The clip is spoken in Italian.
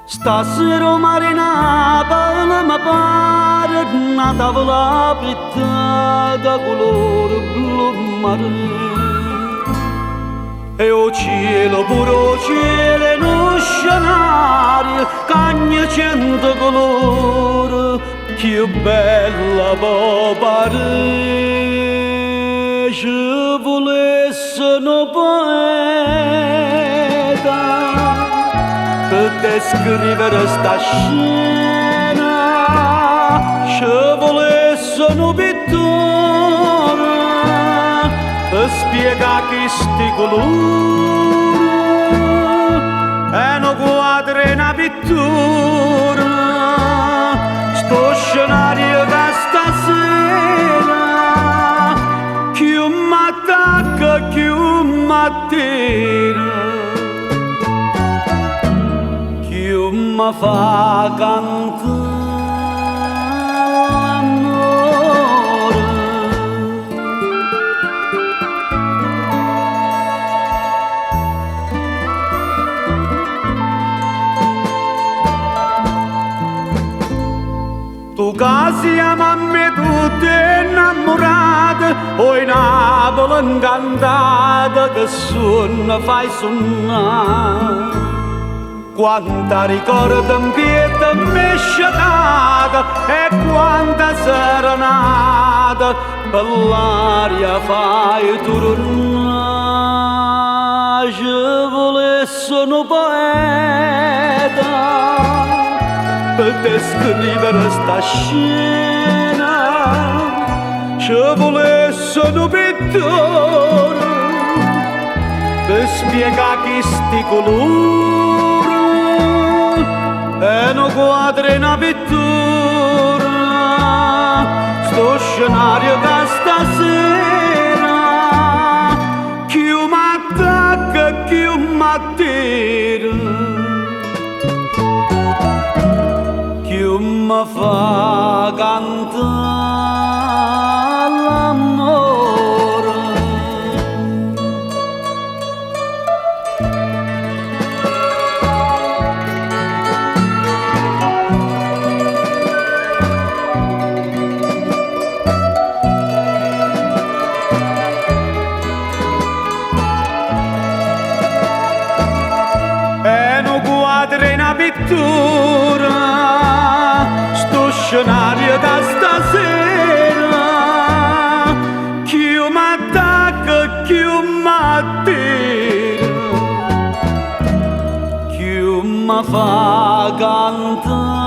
Stasera marina bella mi pare una tavola pittata color blu marino e o cielo, pure o cielo in uno scenario cagna cento colore che bella può pare se volesse un poeta per descrivere sta scena, se volesse un pittore per spiegare che sti colori è un quadro e una pittura, sto scenario che stasera più m'attacca, più m'attira, mi fa cantare l'amore. Tu casi a me tutte innamorate o in Napoli incantata che suona fai suonare. Quanta ricordo in pieta mi sciacata e quanta serenata per l'aria fai tornare. Se volesse un poeta per descrivere sta scena, se volesse un pittore per spiegare che sti colori è un quadro e una pittura, sto scenario che stasera più m'attacca, più m'attira, più mi fa cantare l'amore. Una pittura, sto scenario da stasera, chi m'attacca, chi m'attira, chi mi fa cantare.